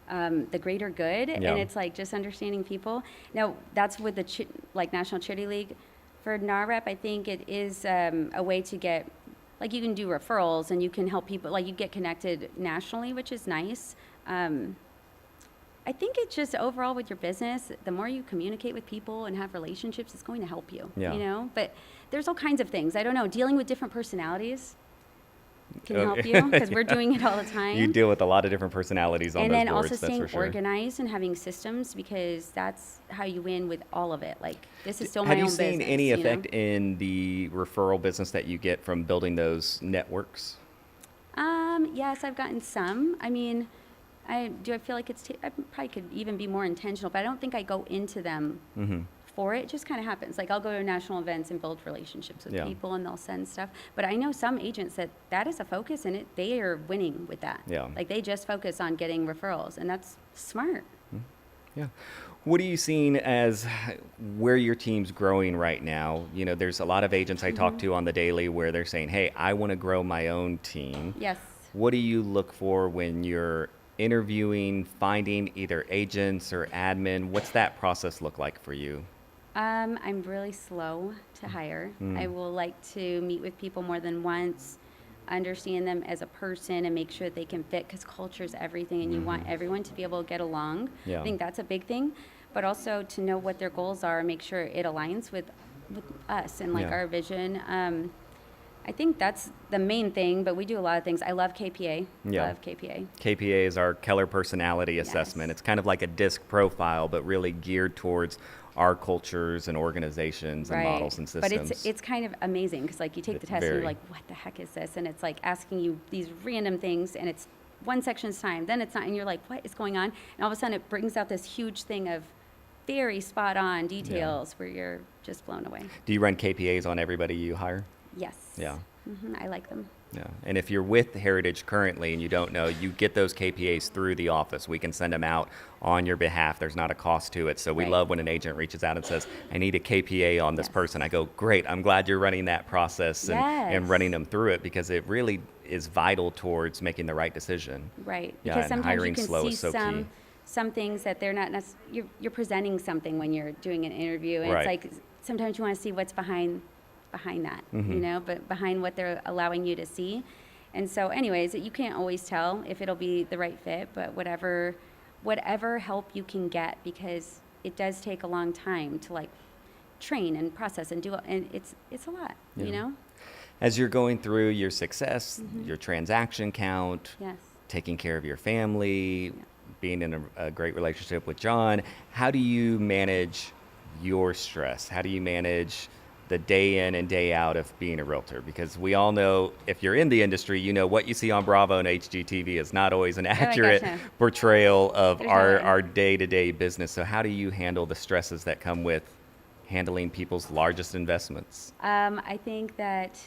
Speaker 2: the greater good, and it's like just understanding people. Now, that's with the National Charity League. For NAREP, I think it is a way to get, like, you can do referrals and you can help people, like you get connected nationally, which is nice. I think it's just overall with your business, the more you communicate with people and have relationships, it's going to help you, But there's all kinds of things. I don't know, dealing with different personalities can help you, because we're doing it all the time.
Speaker 1: You deal with a lot of different personalities on those boards,
Speaker 2: and then also
Speaker 1: that's
Speaker 2: staying
Speaker 1: for sure.
Speaker 2: organized and having systems, because that's how you win with all of it. Like, this is still my own business.
Speaker 1: Have you seen any effect in the referral business that you get from building those networks?
Speaker 2: Yes, I've gotten some. I mean, I feel like I probably could even be more intentional, but I don't think I go into them for it. It just kind of happens. Like, I'll go to national events and build relationships with people, and they'll send stuff. But I know some agents that is a focus, and they are winning with that.
Speaker 1: Yeah.
Speaker 2: Like, they just focus on getting referrals, and that's smart.
Speaker 1: Yeah. What are you seeing as where your team's growing right now? You know, there's a lot of agents I talk to on the daily where they're saying, hey, I want to grow my own team.
Speaker 2: Yes.
Speaker 1: What do you look for when you're interviewing, finding either agents or admin? What's that process look like for you?
Speaker 2: I'm really slow to hire. I will like to meet with people more than once, understand them as a person, and make sure that they can fit, because culture is everything, and you want everyone to be able to get along.
Speaker 1: Yeah.
Speaker 2: I think that's a big thing, but also to know what their goals are and make sure it aligns with us and like our vision. I think that's the main thing, but we do a lot of things. I love KPA. Love KPA.
Speaker 1: KPA is our Keller Personality Assessment. It's kind of like a DISC profile, but really geared towards our cultures and organizations and models and systems.
Speaker 2: But it's kind of amazing, because like you take the test and you're like, what the heck is this? And it's like asking you these random things, and it's one section's time, then it's not, and you're like, what is going on? And all of a sudden it brings out this huge thing of very spot on details where you're just blown away.
Speaker 1: Do you run KPAs on everybody you hire?
Speaker 2: Yes.
Speaker 1: Yeah.
Speaker 2: I like them.
Speaker 1: Yeah. And if you're with Heritage currently and you don't know, you get those KPAs through the office. We can send them out on your behalf. There's not a cost to it. So we love when an agent reaches out and says, I need a KPA on this person. I go, great. I'm glad you're running that process and running them through it, because it really is vital towards making the right decision.
Speaker 2: Right.
Speaker 1: Yeah,
Speaker 2: Because
Speaker 1: and
Speaker 2: sometimes
Speaker 1: hiring
Speaker 2: you can
Speaker 1: slow
Speaker 2: see
Speaker 1: is so key.
Speaker 2: some things that they're not you're presenting something when you're doing an interview, and it's like sometimes you want to see what's behind that, but behind what they're allowing you to see. And so anyways, you can't always tell if it'll be the right fit, but whatever help you can get, because it does take a long time to like train and process and do, and it's a lot,
Speaker 1: As you're going through your success, your transaction count, taking care of your family, being in a great relationship with John, how do you manage your stress? How do you manage the day in and day out of being a realtor? Because we all know, if you're in the industry, you know what you see on Bravo and HGTV is not always an accurate portrayal of our day-to-day business. So how do you handle the stresses that come with handling people's largest investments?
Speaker 2: I think that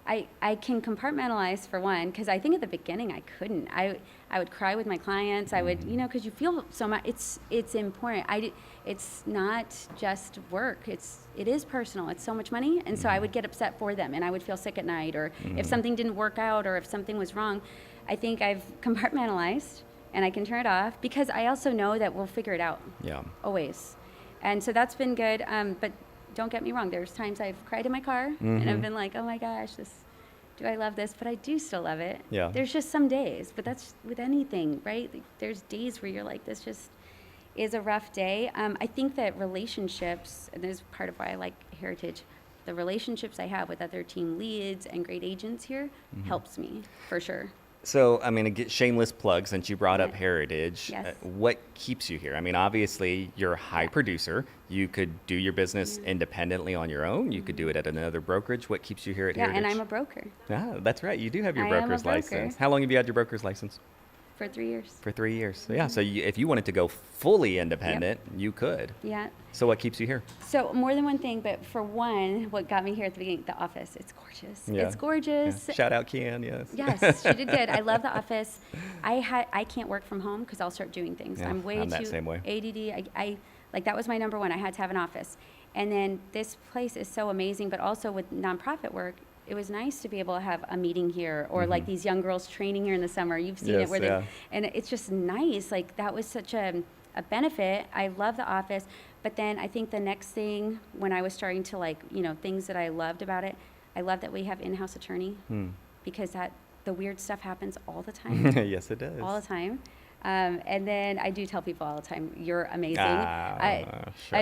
Speaker 2: I can compartmentalize for one, because I think at the beginning I couldn't. I would cry with my clients. I would, because you feel so much. It's important. It's not just work. It is personal. It's so much money, and so I would get upset for them, and I would feel sick at night, or if something didn't work out, or if something was wrong. I think I've compartmentalized, and I can turn it off, because I also know that we'll figure it out.
Speaker 1: Yeah.
Speaker 2: Always, and so that's been good. But don't get me wrong. There's times I've cried in my car, and I've been like, oh my gosh, do I love this? But I do still love it.
Speaker 1: Yeah.
Speaker 2: There's just some days, but that's with anything, right? Like, there's days where you're like, this just is a rough day. I think that relationships, and this is part of why I like Heritage, the relationships I have with other team leads and great agents here helps me, for sure.
Speaker 1: So, I mean, a shameless plug, since you brought up
Speaker 2: Yeah.
Speaker 1: Heritage,
Speaker 2: Yes.
Speaker 1: What keeps you here? I mean, obviously, you're a high producer. You could do your business independently on your own. You could do it at another brokerage. What keeps you here at Heritage?
Speaker 2: Yeah, and I'm a broker
Speaker 1: Ah, that's right. You do have your
Speaker 2: I am a
Speaker 1: broker's
Speaker 2: broker.
Speaker 1: license. How long have you had your broker's license?
Speaker 2: for 3 years.
Speaker 1: For 3 years. So, yeah, so if you wanted to go fully independent, you could.
Speaker 2: Yeah.
Speaker 1: So what keeps you here?
Speaker 2: So more than one thing, but for one, what got me here at the beginning, the office. It's gorgeous.
Speaker 1: Yeah.
Speaker 2: It's gorgeous.
Speaker 1: Yeah. Shout out Kian, yes.
Speaker 2: Yes, she did good. I love the office. I can't work from home because I'll start doing things.
Speaker 1: Yeah,
Speaker 2: I'm way
Speaker 1: I'm
Speaker 2: too
Speaker 1: that same way.
Speaker 2: ADD. I like, that was my number one. I had to have an office. And then this place is so amazing, but also with nonprofit work, it was nice to be able to have a meeting here, or like these young girls training here in the summer. You've seen
Speaker 1: Yes,
Speaker 2: it where
Speaker 1: yeah.
Speaker 2: and it's just nice. Like, that was such a benefit. I love the office. But then I think the next thing, when I was starting to things that I loved about it, I love that we have in-house attorney, because the weird stuff happens all the time.
Speaker 1: Yes, it does.
Speaker 2: All the time. And then I do tell people all the time, you're amazing.
Speaker 1: Ah,
Speaker 2: I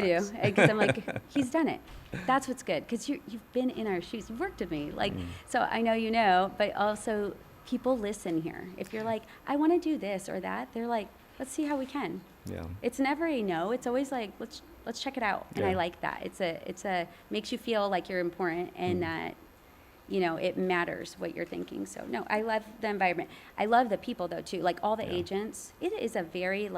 Speaker 2: do,
Speaker 1: shucks.
Speaker 2: because I'm like, he's done it. That's what's good, because you've been in our shoes. You've worked with me. So I know you know, but also people listen here. If you're like, I want to do this or that, they're like, let's see how we can.
Speaker 1: Yeah.
Speaker 2: It's never a no. It's always like, let's check it out. And I
Speaker 1: Yeah.
Speaker 2: like that. It's a makes you feel like you're important, and that it matters what you're thinking. So no, I love the environment. I love the people though too. Like all the agents, it is a very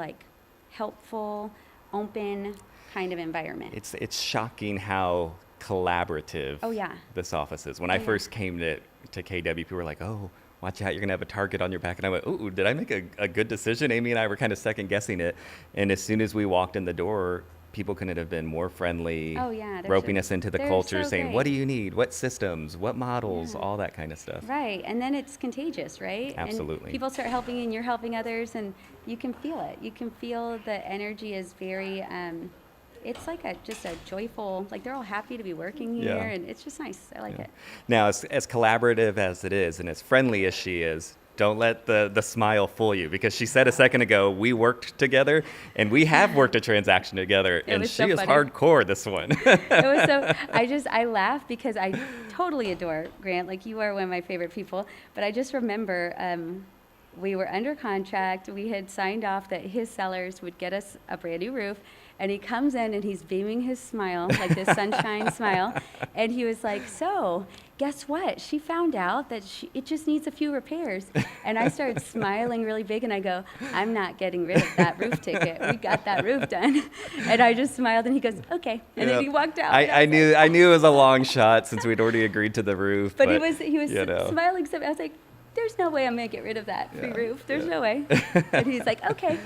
Speaker 2: helpful, open kind of environment.
Speaker 1: It's shocking how collaborative
Speaker 2: Oh, yeah.
Speaker 1: this office is. When I first came to KW, people were like, oh, watch out, you're going to have a target on your back. And I went, ooh, did I make a good decision? Amy and I were kind of second guessing it. And as soon as we walked in the door, people couldn't have been more friendly,
Speaker 2: Oh, yeah, they're
Speaker 1: roping
Speaker 2: so-
Speaker 1: us into the
Speaker 2: they're
Speaker 1: culture,
Speaker 2: so
Speaker 1: saying,
Speaker 2: great.
Speaker 1: what do you need? What systems? What models?
Speaker 2: Yeah.
Speaker 1: All that kind of stuff.
Speaker 2: Right, and then it's contagious, right?
Speaker 1: Absolutely.
Speaker 2: And people start helping you, and you're helping others, and you can feel it. You can feel the energy is very, it's like just a joyful, they're all happy to be working here,
Speaker 1: Yeah.
Speaker 2: and it's just nice. I like
Speaker 1: Yeah.
Speaker 2: it.
Speaker 1: Now, as collaborative as it is and as friendly as she is, don't let the smile fool you, because she said a second ago, we worked together, and we have worked a transaction together, and
Speaker 2: was
Speaker 1: she
Speaker 2: so
Speaker 1: is
Speaker 2: funny.
Speaker 1: hardcore, this one.
Speaker 2: It was so, I laugh because I totally adore Grant. You are one of my favorite people. But I just remember we were under contract. We had signed off that his sellers would get us a brand new roof. And he comes in and he's beaming his smile, like this sunshine smile. And he was like, so guess what? She found out that it just needs a few repairs. And I started smiling really big, and I go, I'm not getting rid of that roof ticket. We got that roof done. And I just smiled, and he goes, okay. And then he walked out. And
Speaker 1: I
Speaker 2: was
Speaker 1: knew
Speaker 2: like,
Speaker 1: I knew it was a long shot since we'd already agreed to the roof.
Speaker 2: But he was
Speaker 1: you know.
Speaker 2: smiling so I was like, there's no way I'm going to get rid of that free
Speaker 1: Yeah,
Speaker 2: roof. There's
Speaker 1: yeah.
Speaker 2: no way. And he's like, okay.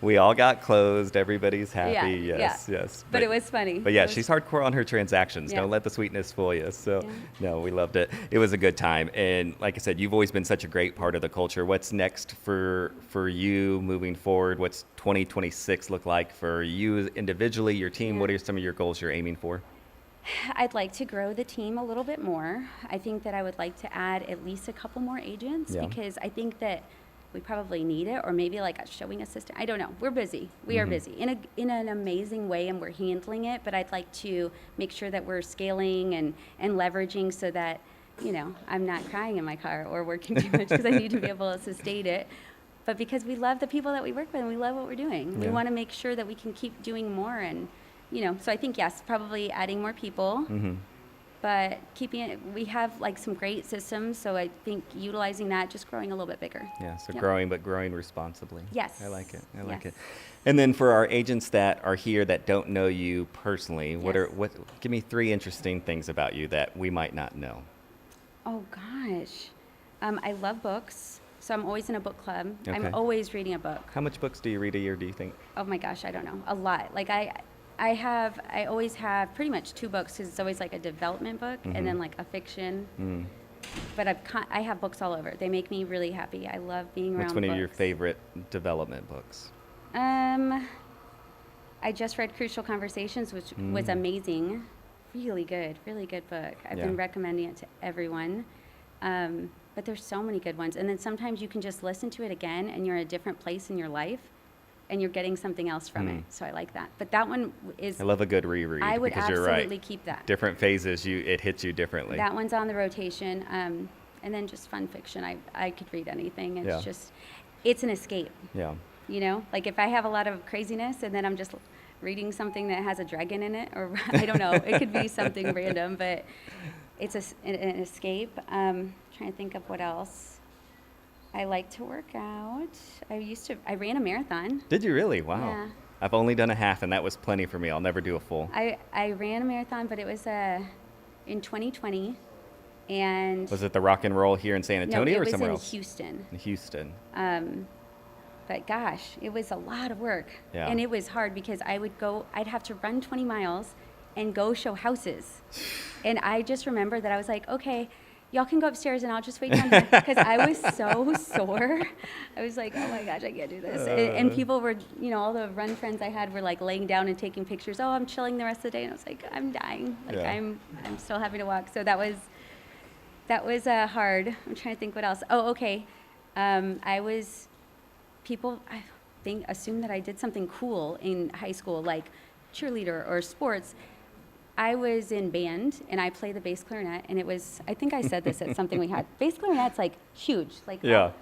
Speaker 1: We all got closed. Everybody's happy.
Speaker 2: Yeah,
Speaker 1: Yes,
Speaker 2: yeah.
Speaker 1: yes.
Speaker 2: But it was funny.
Speaker 1: But yeah,
Speaker 2: It was-
Speaker 1: she's hardcore on her transactions.
Speaker 2: Yeah.
Speaker 1: Don't let the sweetness fool you. So,
Speaker 2: Yeah.
Speaker 1: no, we loved it. It was a good time. And like I said, you've always been such a great part of the culture. What's next for you moving forward? What's 2026 look like for you individually, your team?
Speaker 2: Yeah.
Speaker 1: What are some of your goals you're aiming for?
Speaker 2: I'd like to grow the team a little bit more. I think that I would like to add at least a couple more agents,
Speaker 1: Yeah.
Speaker 2: because I think that we probably need it, or maybe a showing assistant. I don't know. We're busy. We are busy in an amazing way, and we're handling it. But I'd like to make sure that we're scaling and leveraging, so that I'm not crying in my car or working too much, because I need to be able to sustain it. But because we love the people that we work with, and we love what we're doing, we
Speaker 1: Yeah.
Speaker 2: want to make sure that we can keep doing more. And so I think yes, probably adding more people. But keeping it, we have some great systems, so I think utilizing that, just growing a little bit bigger.
Speaker 1: Yeah, so
Speaker 2: Yep.
Speaker 1: growing, but growing responsibly.
Speaker 2: Yes.
Speaker 1: I like it. I like
Speaker 2: Yes.
Speaker 1: it. And then for our agents that are here that don't know you personally,
Speaker 2: Yes.
Speaker 1: give me 3 interesting things about you that we might not know.
Speaker 2: Oh gosh. I love books, so I'm always in a book club.
Speaker 1: Okay.
Speaker 2: I'm always reading a book.
Speaker 1: How much books do you read a year, do you think?
Speaker 2: Oh my gosh, I don't know. A lot. Like I always have pretty much 2 books because it's always like a development book and then like a fiction. But I have books all over. They make me really happy. I love being around
Speaker 1: What's one
Speaker 2: books.
Speaker 1: of your favorite development books?
Speaker 2: I just read Crucial Conversations, which was amazing. Really good book. I've been recommending it to everyone. But there's so many good ones. And then sometimes you can just listen to it again and you're in a different place in your life and you're getting something else from it. So I like that. But that one is...
Speaker 1: I love a good reread.
Speaker 2: I would
Speaker 1: because you're right.
Speaker 2: absolutely keep that.
Speaker 1: Different phases, it hits you differently.
Speaker 2: That one's on the rotation. And then just fun fiction. I could read anything. It's just, it's an escape. Yeah. You know, like if I have a lot of craziness and then I'm just reading something that has a dragon in it, or I don't know, it could be something random, but it's an escape. Trying to think of what else. I like to work out. I ran a marathon.
Speaker 1: Did you really? Wow.
Speaker 2: Yeah.
Speaker 1: I've only done a half, and that was plenty for me. I'll never do a full.
Speaker 2: I ran a marathon, but it was in 2020. And
Speaker 1: was it the Rock and Roll here in San Antonio or somewhere else?
Speaker 2: No, it was in Houston.
Speaker 1: In Houston.
Speaker 2: But gosh, it was a lot of work.
Speaker 1: Yeah.
Speaker 2: And it was hard because I'd have to run 20 miles and go show houses. And I just remember that I was like, okay, y'all can go upstairs and I'll just wait down here. Because I was so sore. I was like, oh my gosh, I can't do this. And people were, all the run friends I had were like laying down and taking pictures. Oh, I'm chilling the rest of the day. And I was like, I'm dying. Like I'm still having to walk. So that was hard. I'm trying to think what else. Oh, okay. People, I think, assume that I did something cool in high school, like cheerleader or sports. I was in band, and I play the bass clarinet, and it was, I think I said this at something we had. Bass clarinet's, like, huge. Like,
Speaker 1: yeah.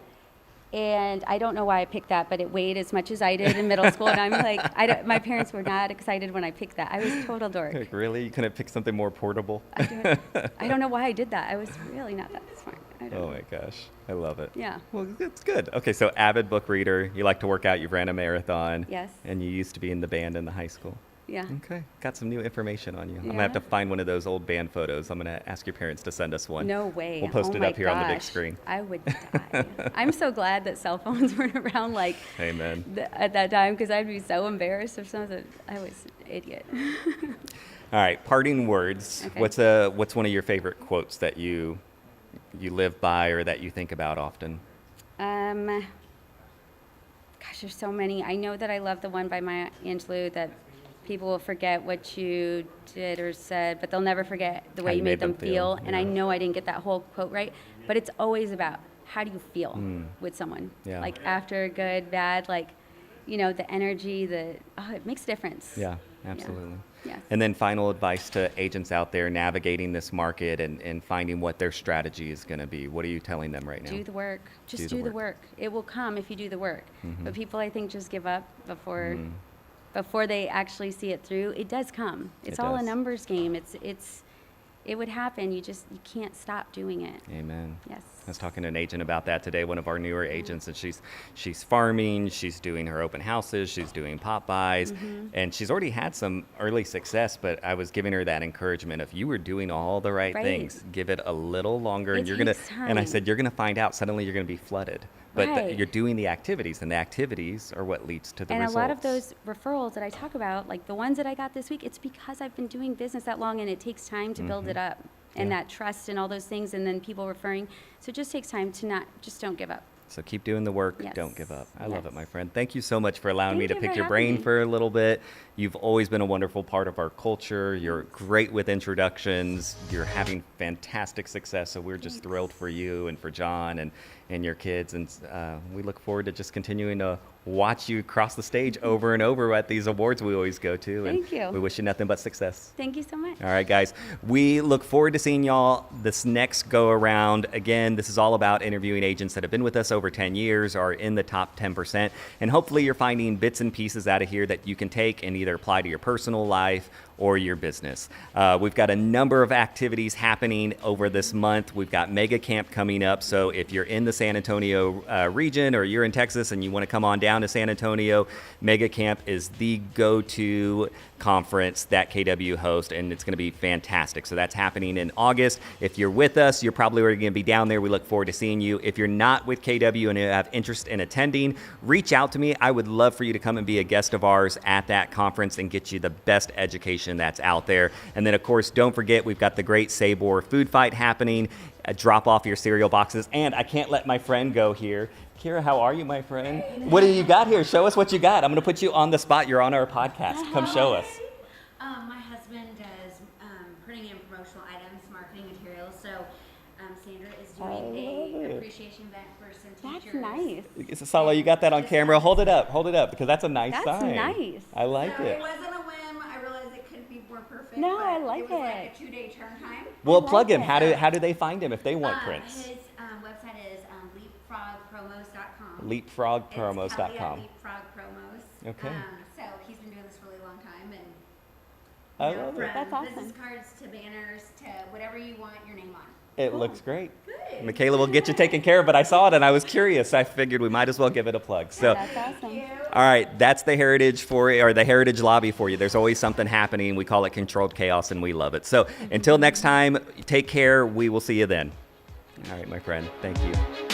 Speaker 2: And I don't know why I picked that, but it weighed as much as I did in middle school, and I'm like, my parents were not excited when I picked that. I was a total dork.
Speaker 1: Like, really? You couldn't pick something more portable?
Speaker 2: I don't know why I did that. I was really not that smart.
Speaker 1: Oh my gosh, I love it.
Speaker 2: Yeah.
Speaker 1: Well, it's good. Okay, so avid book reader. You like to work out. You ran a marathon.
Speaker 2: Yes.
Speaker 1: And you used to be in the band in the high school.
Speaker 2: Yeah.
Speaker 1: Okay, got some new information on you.
Speaker 2: Yeah.
Speaker 1: I'm gonna have to find one of those old band photos. I'm gonna ask your parents to send us one.
Speaker 2: No way.
Speaker 1: We'll post it up here on the big screen.
Speaker 2: I would die. I'm so glad that cell phones weren't around
Speaker 1: Amen.
Speaker 2: At that time, because I'd be so embarrassed if someone said I was an idiot.
Speaker 1: All right, parting words.
Speaker 2: Okay.
Speaker 1: What's one of your favorite quotes that you live by or that you think about often?
Speaker 2: Gosh, there's so many. I know that I love the one by Maya Angelou that people will forget what you did or said, but they'll never forget the way you made them feel. And I know I didn't get that whole quote right, but it's always about how do you feel with someone?
Speaker 1: Yeah.
Speaker 2: Like after, good, bad, the energy, it makes a difference.
Speaker 1: Yeah, absolutely.
Speaker 2: Yeah.
Speaker 1: And then final advice to agents out there navigating this market and finding what their strategy is going to be. What are you telling them right now?
Speaker 2: Do the work. Just do the work. It will come if you do the work. But people, I think, just give up before they actually see it through. It does come. It's all a numbers game. It would happen. You can't stop doing it.
Speaker 1: Amen.
Speaker 2: Yes.
Speaker 1: I was talking to an agent about that today, one of our newer agents, and she's farming, she's doing her open houses, she's doing pop buys, and she's already had some early success, but I was giving her that encouragement of you were doing all the right things. Give it a little longer, and and I said, you're gonna find out suddenly you're gonna be flooded. But you're doing the activities, and the activities are what leads to the results.
Speaker 2: And a lot of those referrals that I talk about, like the ones that I got this week, it's because I've been doing business that long, and it takes time to build it up, and that trust and all those things, and then people referring. So it just takes time to don't give up.
Speaker 1: So keep doing the work.
Speaker 2: Yes.
Speaker 1: Don't give up. I love it, my friend. Thank you so much for allowing me to pick
Speaker 2: for
Speaker 1: your brain
Speaker 2: having me.
Speaker 1: for a little bit. You've always been a wonderful part of our culture. You're great with introductions. You're having fantastic success. So we're just thrilled for you and for John and your kids. And we look forward to just continuing to watch you cross the stage over and over at these awards we always go to.
Speaker 2: Thank you.
Speaker 1: We wish you nothing but success.
Speaker 2: Thank you so much.
Speaker 1: All right, guys. We look forward to seeing y'all this next go around. Again, this is all about interviewing agents that have been with us over 10 years, are in the top 10%. And hopefully you're finding bits and pieces out of here that you can take and either apply to your personal life or your business. We've got a number of activities happening over this month. We've got Mega Camp coming up. So if you're in the San Antonio region, or you're in Texas and you want to come on down to San Antonio, Mega Camp is the go-to conference that KW hosts, and it's going to be fantastic. So that's happening in August. If you're with us, you're probably already going to be down there. We look forward to seeing you. If you're not with KW and you have interest in attending, reach out to me. I would love for you to come and be a guest of ours at that conference and get you the best education that's out there. And then, of course, don't forget, we've got the Great Sabor Food Fight happening. Drop off your cereal boxes. And I can't let my friend go here. Kira, how are you, my friend? What do you got here? Show us what you got. I'm going to put you on the spot. You're on our podcast. Come show us.
Speaker 3: My husband does printing and promotional items, marketing materials. So Sandra is doing an appreciation event for some teachers.
Speaker 2: That's nice.
Speaker 1: Sala, you got that on camera. Hold it up, because that's a nice
Speaker 2: That's
Speaker 1: sign.
Speaker 2: nice.
Speaker 1: I like
Speaker 3: So
Speaker 1: it.
Speaker 3: it wasn't a whim. I realized it couldn't be more perfect.
Speaker 2: No,
Speaker 3: but
Speaker 2: I like
Speaker 3: it. Was like
Speaker 2: it.
Speaker 3: a 2-day turn time.
Speaker 1: Well,
Speaker 2: I
Speaker 1: plug
Speaker 2: like
Speaker 1: him.
Speaker 2: it.
Speaker 1: How do they find him if they want prints?
Speaker 3: His website is leapfrogpromos.com.
Speaker 1: Leapfrogpromos.com.
Speaker 3: It's Kelly at Leapfrog Promos.
Speaker 1: Okay.
Speaker 3: So he's been doing this a really long time, and
Speaker 1: I
Speaker 3: you know,
Speaker 1: love it.
Speaker 3: from
Speaker 2: That's awesome.
Speaker 3: business cards to banners to whatever you want your name on.
Speaker 1: It looks great.
Speaker 3: Good.
Speaker 1: Michaela will get you taken care of, but I saw it and I was curious. I figured we might as well give it a plug. So,
Speaker 2: That's awesome.
Speaker 1: all right, that's the Heritage the Heritage Lobby for you. There's always something happening. We call it controlled chaos, and we love it. So, until next time, take care. We will see you then. All right, my friend. Thank you.